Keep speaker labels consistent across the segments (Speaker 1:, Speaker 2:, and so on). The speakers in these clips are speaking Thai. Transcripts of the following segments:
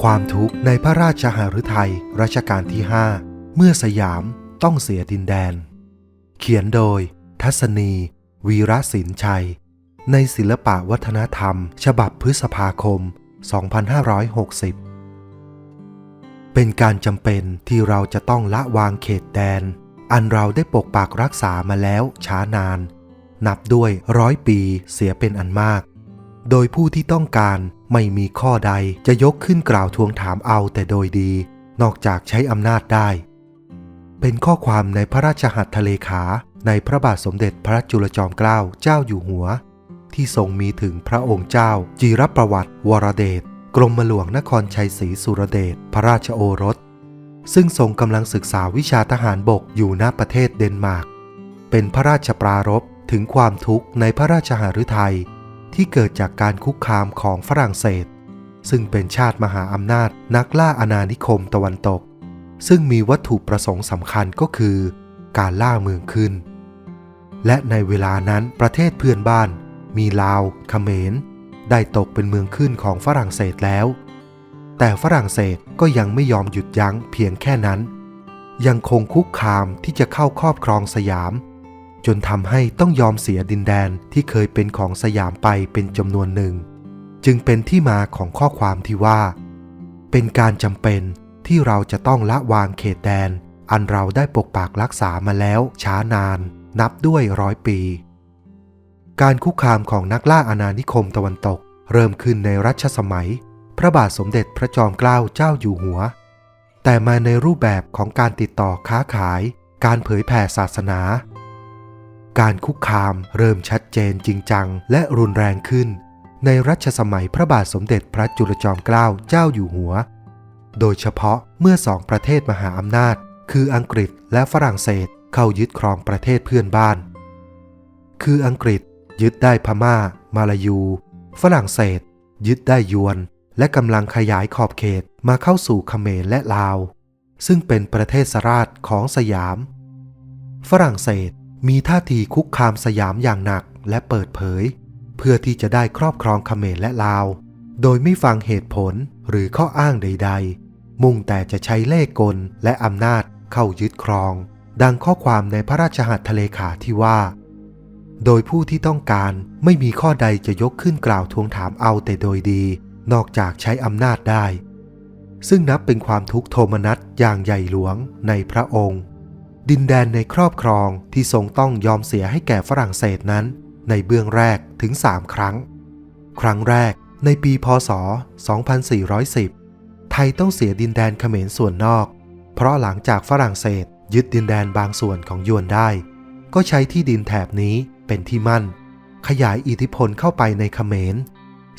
Speaker 1: ความทุกข์ในพระราชหฤทัยรัชกาลที่ 5เมื่อสยามต้องเสียดินแดนเขียนโดยทัศนี วีระศิลป์ชัยในศิลปะวัฒนธรรมฉบับพฤษภาคม 2560 เป็นการจำเป็นที่เราจะต้องละวางเขตแดนอันเราได้ปกปักรักษามาแล้วช้านานนับด้วย100 ปีเสียเป็นอันมากโดยผู้ที่ต้องการไม่มีข้อใดจะยกขึ้นกล่าวทวงถามเอาแต่โดยดีนอกจากใช้อำนาจได้เป็นข้อความในพระราชหัตถเลขาในพระบาทสมเด็จพระจุลจอมเกล้าเจ้าอยู่หัวที่ทรงมีถึงพระองค์เจ้าจิรประวัติวรเดชกรมหลวงนครชัยศรีสุรเดชพระราชโอรสซึ่งทรงกำลังศึกษาวิชาทหารบกอยู่ณประเทศเดนมาร์กเป็นพระราชปรารภถึงความทุกข์ในพระราชหฤทัยที่เกิดจากการคุกคามของฝรั่งเศสซึ่งเป็นชาติมหาอำนาจนักล่าอาณานิคมตะวันตกซึ่งมีวัตถุประสงค์สำคัญก็คือการล่าเมืองขึ้นและในเวลานั้นประเทศเพื่อนบ้านมีลาวเขมรได้ตกเป็นเมืองขึ้นของฝรั่งเศสแล้วแต่ฝรั่งเศสก็ยังไม่ยอมหยุดยั้งเพียงแค่นั้นยังคงคุกคามที่จะเข้าครอบครองสยามจนทำให้ต้องยอมเสียดินแดนที่เคยเป็นของสยามไปเป็นจำนวนหนึ่งจึงเป็นที่มาของข้อความที่ว่าเป็นการจำเป็นที่เราจะต้องละวางเขตแดนอันเราได้ปกปักรักษามาแล้วช้านานนับด้วย100 ปีการคุกคามของนักล่าอาณานิคมตะวันตกเริ่มขึ้นในรัชสมัยพระบาทสมเด็จพระจอมเกล้าเจ้าอยู่หัวแต่มาในรูปแบบของการติดต่อค้าขายการเผยแผ่ศาสนาการคุกคามเริ่มชัดเจนจริงจังและรุนแรงขึ้นในรัชสมัยพระบาทสมเด็จพระจุลจอมเกล้าเจ้าอยู่หัวโดยเฉพาะเมื่อสองประเทศมหาอำนาจคืออังกฤษและฝรั่งเศสเข้ายึดครองประเทศเพื่อนบ้านคืออังกฤษยึดได้พม่ามาลายูฝรั่งเศสยึดได้ยวนและกำลังขยายขอบเขตมาเข้าสู่เขมรและลาวซึ่งเป็นประเทศราชของสยามฝรั่งเศสมีท่าทีคุกคามสยามอย่างหนักและเปิดเผยเพื่อที่จะได้ครอบครองเขมรและลาวโดยไม่ฟังเหตุผลหรือข้ออ้างใดๆมุ่งแต่จะใช้เล่ห์กลและอำนาจเข้ายึดครองดังข้อความในพระราชหัตถเลขาที่ว่าโดยผู้ที่ต้องการไม่มีข้อใดจะยกขึ้นกล่าวทวงถามเอาแต่โดยดีนอกจากใช้อำนาจได้ซึ่งนับเป็นความทุกข์โทมนัสอย่างใหญ่หลวงในพระองค์ดินแดนในครอบครองที่ทรงต้องยอมเสียให้แก่ฝรั่งเศสนั้นในเบื้องแรกถึง3 ครั้งครั้งแรกในปีพ.ศ. 2410ไทยต้องเสียดินแดนเขมรส่วนนอกเพราะหลังจากฝรั่งเศสยึดดินแดนบางส่วนของยวนได้ก็ใช้ที่ดินแถบนี้เป็นที่มั่นขยายอิทธิพลเข้าไปในเขมร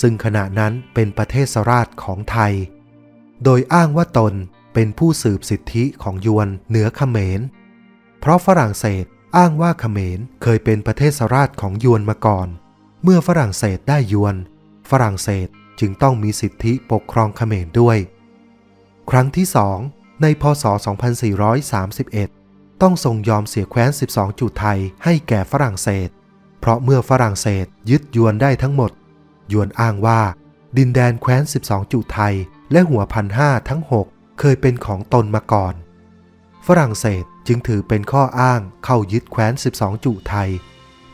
Speaker 1: ซึ่งขณะนั้นเป็นประเทศราชของไทยโดยอ้างว่าตนเป็นผู้สืบสิทธิของยวนเหนือเขมรเพราะฝรั่งเศสอ้างว่าเขมรเคยเป็นประเทศราชของยวนมาก่อนเมื่อฝรั่งเศสได้ยวนฝรั่งเศสจึงต้องมีสิทธิปกครองเขมรด้วยครั้งที่2ในพ.ศ. 2431ต้องทรงยอมเสียแคว้น12 จุไทยให้แก่ฝรั่งเศสเพราะเมื่อฝรั่งเศสยึดยวนได้ทั้งหมดยวนอ้างว่าดินแดนแคว้น12 จุไทยและหัวพัน5ทั้ง6เคยเป็นของตนมาก่อนฝรั่งเศสจึงถือเป็นข้ออ้างเข้ายึดแคว้น12 จุไทย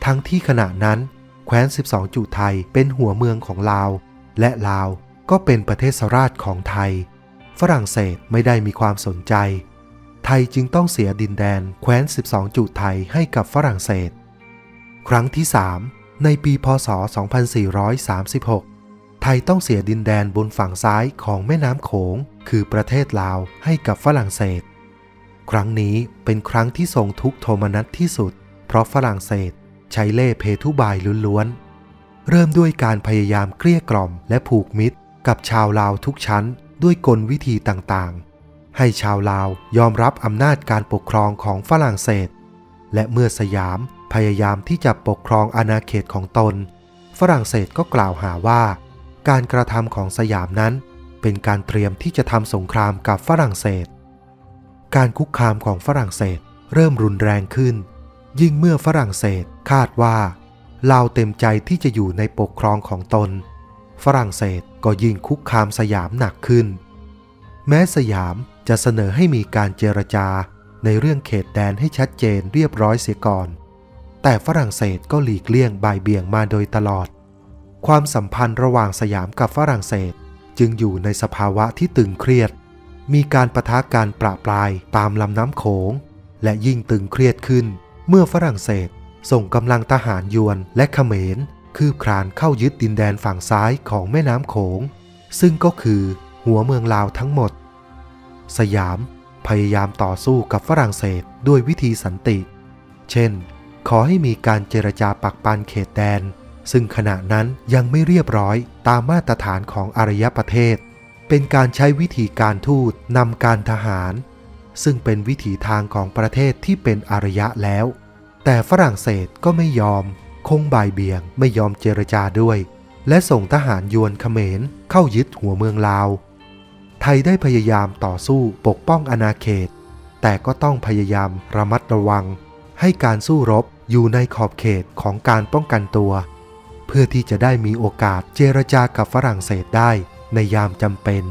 Speaker 1: ทั้งที่ขณะนั้นแคว้น12 จุไทยเป็นหัวเมืองของลาวและลาวก็เป็นประเทศราชของไทยฝรั่งเศสไม่ได้มีความสนใจไทยจึงต้องเสียดินแดนแคว้น12 จุไทยให้กับฝรั่งเศสครั้งที่3ในปีพ.ศ. 2436ไทยต้องเสียดินแดนบนฝั่งซ้ายของแม่น้ำโขงคือประเทศลาวให้กับฝรั่งเศสครั้งนี้เป็นครั้งที่ทรงทุกข์โทมนัสที่สุดเพราะฝรั่งเศสใช้เล่ห์เพทุบายล้วนๆเริ่มด้วยการพยายามเกลี้ยกล่อมและผูกมิตรกับชาวลาวทุกชั้นด้วยกลวิธีต่างๆให้ชาวลาวยอมรับอำนาจการปกครองของฝรั่งเศสและเมื่อสยามพยายามที่จะปกครองอาณาเขตของตนฝรั่งเศสก็กล่าวหาว่าการกระทำของสยามนั้นเป็นการเตรียมที่จะทำสงครามกับฝรั่งเศสการคุกคามของฝรั่งเศสเริ่มรุนแรงขึ้นยิ่งเมื่อฝรั่งเศสคาดว่าลาวเต็มใจที่จะอยู่ในปกครองของตนฝรั่งเศสก็ยิ่งคุกคามสยามหนักขึ้น แม้สยามจะเสนอให้มีการเจรจาในเรื่องเขตแดนให้ชัดเจนเรียบร้อยเสียก่อนแต่ฝรั่งเศสก็หลีกเลี่ยงบ่ายเบี่ยงมาโดยตลอดความสัมพันธ์ระหว่างสยามกับฝรั่งเศสจึงอยู่ในสภาวะที่ตึงเครียดมีการปะทะการประปรายตามลำน้ำโขงและยิ่งตึงเครียดขึ้นเมื่อฝรั่งเศสส่งกำลังทหารยวนและเขมรคืบคลานเข้ายึดดินแดนฝั่งซ้ายของแม่น้ำโขงซึ่งก็คือหัวเมืองลาวทั้งหมดสยามพยายามต่อสู้กับฝรั่งเศสด้วยวิธีสันติเช่นขอให้มีการเจรจาปักปันเขตแดนซึ่งขณะนั้นยังไม่เรียบร้อยตามมาตรฐานของอารยประเทศเป็นการใช้วิธีการทูตนำการทหารซึ่งเป็นวิถีทางของประเทศที่เป็นอารยะแล้วแต่ฝรั่งเศสก็ไม่ยอมคงบ่ายเบี่ยงไม่ยอมเจรจาด้วยและส่งทหารยวนเขมรเข้ายึดหัวเมืองลาวไทยได้พยายามต่อสู้ปกป้องอาณาเขตแต่ก็ต้องพยายามระมัดระวังให้การสู้รบอยู่ในขอบเขตของการป้องกันตัวเพื่อที่จะได้มีโอกาสเจรจากับฝรั่งเศสได้ในยามจำเป็น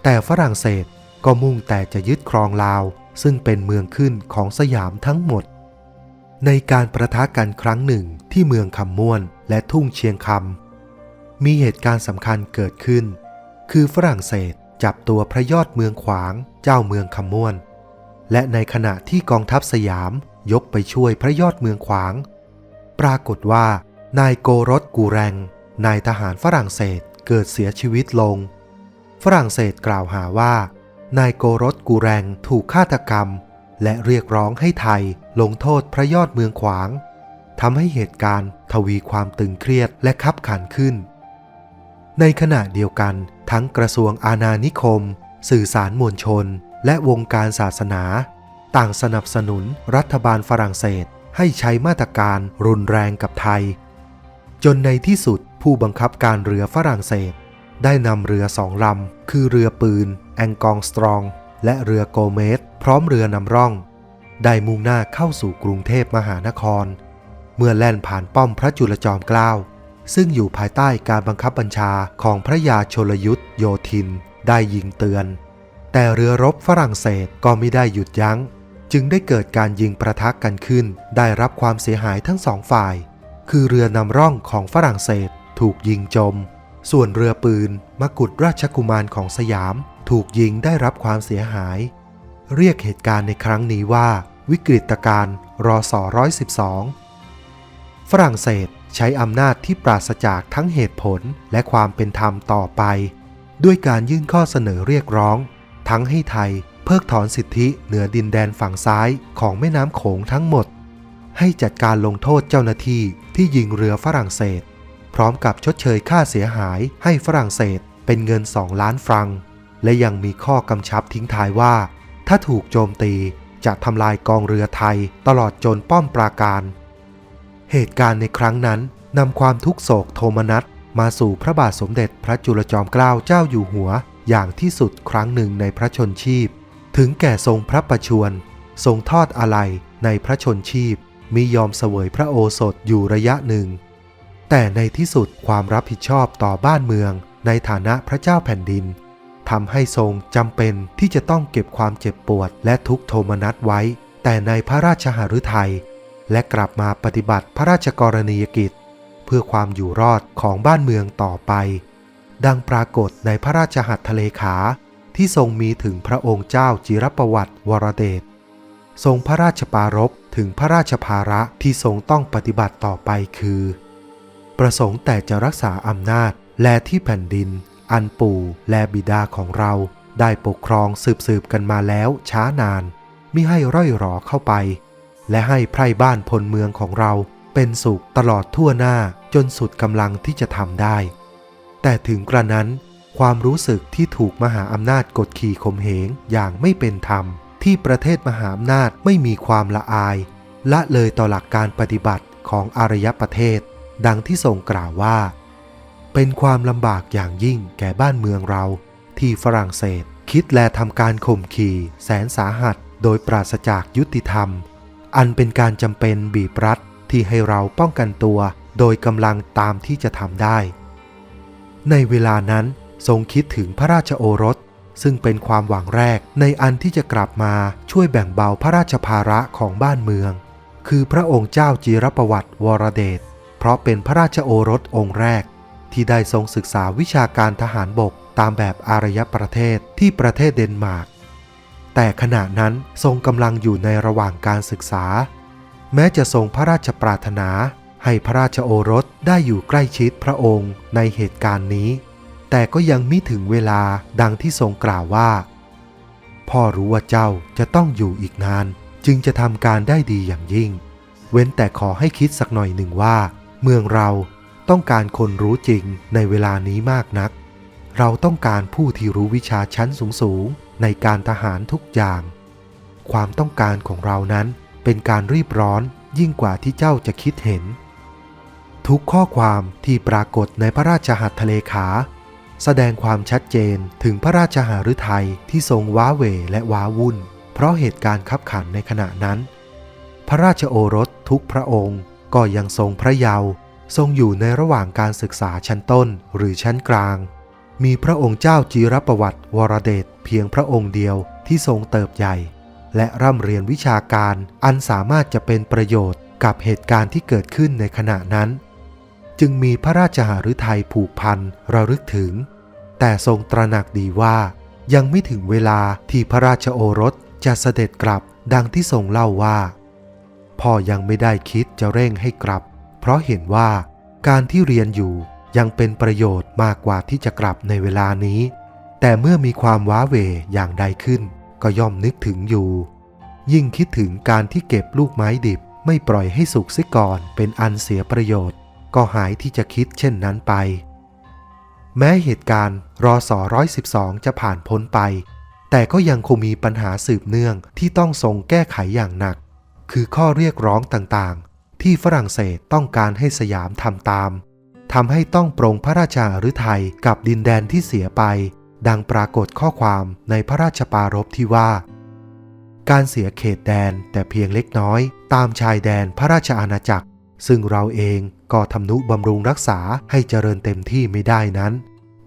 Speaker 1: แต่ฝรั่งเศสก็มุ่งแต่จะยึดครองลาวซึ่งเป็นเมืองขึ้นของสยามทั้งหมดในการประทะกันครั้งหนึ่งที่เมืองคำม่วนและทุ่งเชียงคำมีเหตุการณ์สำคัญเกิดขึ้นคือฝรั่งเศสจับตัวพระยอดเมืองขวางเจ้าเมืองคำม่วนและในขณะที่กองทัพสยามยกไปช่วยพระยอดเมืองขวางปรากฏว่านายโกรสกูแรงนายทหารฝรั่งเศสเกิดเสียชีวิตลงฝรั่งเศสกล่าวหาว่านายโกรสกูแรงถูกฆาตกรรมและเรียกร้องให้ไทยลงโทษพระยอดเมืองขวางทำให้เหตุการณ์ทวีความตึงเครียดและคับขันขึ้นในขณะเดียวกันทั้งกระทรวงอาณานิคมสื่อสารมวลชนและวงการศาสนาต่างสนับสนุนรัฐบาลฝรั่งเศสให้ใช้มาตรการรุนแรงกับไทยจนในที่สุดผู้บังคับการเรือฝรั่งเศสได้นำเรือ2 ลำคือเรือปืนแองกองสตรองและเรือโกเมสพร้อมเรือนำร่องได้มุ่งหน้าเข้าสู่กรุงเทพมหานครเมื่อแล่นผ่านป้อมพระจุลจอมเกล้าซึ่งอยู่ภายใต้การบังคับบัญชาของพระยาชลยุทธโยธินได้ยิงเตือนแต่เรือรบฝรั่งเศสก็ไม่ได้หยุดยั้งจึงได้เกิดการยิงประทะกันขึ้นได้รับความเสียหายทั้งสองฝ่ายคือเรือนำร่องของฝรั่งเศสถูกยิงจมส่วนเรือปืนมกุฎราชกุมารของสยามถูกยิงได้รับความเสียหายเรียกเหตุการณ์ในครั้งนี้ว่าวิกฤตการณ์รศ112ฝรั่งเศสใช้อำนาจที่ปราศจากทั้งเหตุผลและความเป็นธรรมต่อไปด้วยการยื่นข้อเสนอเรียกร้องทั้งให้ไทยเพิกถอนสิทธิเหนือดินแดนฝั่งซ้ายของแม่น้ำโขงทั้งหมดให้จัดการลงโทษเจ้าหน้าที่ที่ยิงเรือฝรั่งเศสพร้อมกับชดเชยค่าเสียหายให้ฝรั่งเศสเป็นเงิน2 ล้านฟรังและยังมีข้อกำชับทิ้งท้ายว่าถ้าถูกโจมตีจะทำลายกองเรือไทยตลอดจนป้อมปราการเหตุการณ์ในครั้งนั้นนำความทุกโศกโทมนัสมาสู่พระบาทสมเด็จพระจุลจอมเกล้าเจ้าอยู่หัวอย่างที่สุดครั้งหนึ่งในพระชนชีพถึงแก่ทรงพระประชวรทรงทอดอาลัยในพระชนชีพมิยอมเสวยพระโอสถอยู่ระยะหนึ่งแต่ในที่สุดความรับผิดชอบต่อบ้านเมืองในฐานะพระเจ้าแผ่นดินทำให้ทรงจำเป็นที่จะต้องเก็บความเจ็บปวดและทุกโทมนัสไว้แต่ในพระราชหฤทัยและกลับมาปฏิบัติพระราชกรณียกิจเพื่อความอยู่รอดของบ้านเมืองต่อไปดังปรากฏในพระราชหัตถเลขาที่ทรงมีถึงพระองค์เจ้าจิรประวัติวรเดชทรงพระราชปารภถึงพระราชภาระที่ทรงต้องปฏิบัติต่อไปคือประสงค์แต่จะรักษาอำนาจและที่แผ่นดินอันปู่และบิดาของเราได้ปกครองสืบกันมาแล้วช้านานมิให้ร่อยหรอเข้าไปและให้ไพร่บ้านพลเมืองของเราเป็นสุขตลอดทั่วหน้าจนสุดกำลังที่จะทำได้แต่ถึงกระนั้นความรู้สึกที่ถูกมหาอำนาจกดขี่ข่มเหงอย่างไม่เป็นธรรมที่ประเทศมหาอำนาจไม่มีความละอายละเลยต่อหลักการปฏิบัติของอารยประเทศดังที่ทรงกล่าวว่าเป็นความลำบากอย่างยิ่งแก่บ้านเมืองเราที่ฝรั่งเศสคิดและทำการข่มขี่แสนสาหัสโดยปราศจากยุติธรรมอันเป็นการจำเป็นบีบรัดที่ให้เราป้องกันตัวโดยกำลังตามที่จะทำได้ในเวลานั้นทรงคิดถึงพระราชโอรส ซึ่งเป็นความหวังแรกในอันที่จะกลับมาช่วยแบ่งเบาพระราชภาระของบ้านเมืองคือพระองค์เจ้าจิรประวัติวรเดชเพราะเป็นพระราชโอรสองค์แรกที่ได้ทรงศึกษาวิชาการทหารบกตามแบบอารยประเทศที่ประเทศเดนมาร์กแต่ขณะนั้นทรงกำลังอยู่ในระหว่างการศึกษาแม้จะทรงพระราชปรารถนาให้พระราชโอรสได้อยู่ใกล้ชิดพระองค์ในเหตุการณ์นี้แต่ก็ยังมิถึงเวลาดังที่ทรงกล่าวว่าพ่อรู้ว่าเจ้าจะต้องอยู่อีกนานจึงจะทำการได้ดีอย่างยิ่งเว้นแต่ขอให้คิดสักหน่อยหนึ่งว่าเมืองเราต้องการคนรู้จริงในเวลานี้มากนักเราต้องการผู้ที่รู้วิชาชั้นสูงในการทหารทุกอย่างความต้องการของเรานั้นเป็นการรีบร้อนยิ่งกว่าที่เจ้าจะคิดเห็นทุกข้อความที่ปรากฏในพระราชหัตถเลขาแสดงความชัดเจนถึงพระราชหฤทัยที่ทรงว้าเหวและว้าวุ่นเพราะเหตุการณ์คับขันในขณะนั้นพระราชโอรสทุกพระองค์ก็ยังทรงพระเยาว์ทรงอยู่ในระหว่างการศึกษาชั้นต้นหรือชั้นกลางมีพระองค์เจ้าจิรประวัติวรเดชเพียงพระองค์เดียวที่ทรงเติบใหญ่และร่ำเรียนวิชาการอันสามารถจะเป็นประโยชน์กับเหตุการณ์ที่เกิดขึ้นในขณะนั้นจึงมีพระราชหฤทัยผูกพันระลึกถึงแต่ทรงตระหนักดีว่ายังไม่ถึงเวลาที่พระราชโอรสจะเสด็จกลับดังที่ทรงเล่าว่าพ่อยังไม่ได้คิดจะเร่งให้กลับเพราะเห็นว่าการที่เรียนอยู่ยังเป็นประโยชน์มากกว่าที่จะกลับในเวลานี้แต่เมื่อมีความว้าเหวอย่างใดขึ้นก็ย่อมนึกถึงอยู่ยิ่งคิดถึงการที่เก็บลูกไม้ดิบไม่ปล่อยให้สุกเสียก่อนเป็นอันเสียประโยชน์ก็หายที่จะคิดเช่นนั้นไปแม้เหตุการณ์รศ112จะผ่านพ้นไปแต่ก็ยังคงมีปัญหาสืบเนื่องที่ต้องทรงแก้ไขอย่างหนักคือข้อเรียกร้องต่างๆที่ฝรั่งเศสต้องการให้สยามทำตามทำให้ต้องปรงพระราชหฤทัยกับดินแดนที่เสียไปดังปรากฏข้อความในพระราชปารภที่ว่าการเสียเขตแดนแต่เพียงเล็กน้อยตามชายแดนพระราชอาณาจักรซึ่งเราเองก็ทำนุบำรุงรักษาให้เจริญเต็มที่ไม่ได้นั้น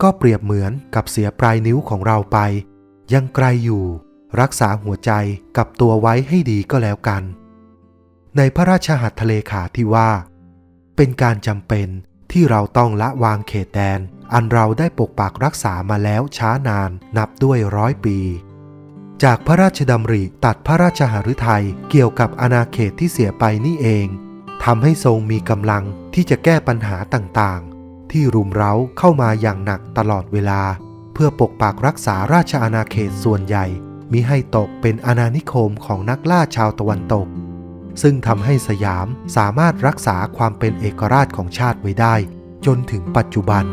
Speaker 1: ก็เปรียบเหมือนกับเสียปลายนิ้วของเราไปยังไกลอยู่รักษาหัวใจกับตัวไว้ให้ดีก็แล้วกันในพระราชหัตถเลขาที่ว่าเป็นการจำเป็นที่เราต้องละวางเขตแดนอันเราได้ปกปักรักษามาแล้วช้านานนับด้วย100 ปีจากพระราชดำริตัดพระราชหฤทัยเกี่ยวกับอาณาเขตที่เสียไปนี่เองทำให้ทรงมีกำลังที่จะแก้ปัญหาต่างๆที่รุมเร้าเข้ามาอย่างหนักตลอดเวลาเพื่อปกปักรักษาราชอาณาเขตส่วนใหญ่มิให้ตกเป็นอาณานิคมของนักล่าชาวตะวันตกซึ่งทำให้สยามสามารถรักษาความเป็นเอกราชของชาติไว้ได้จนถึงปัจจุบัน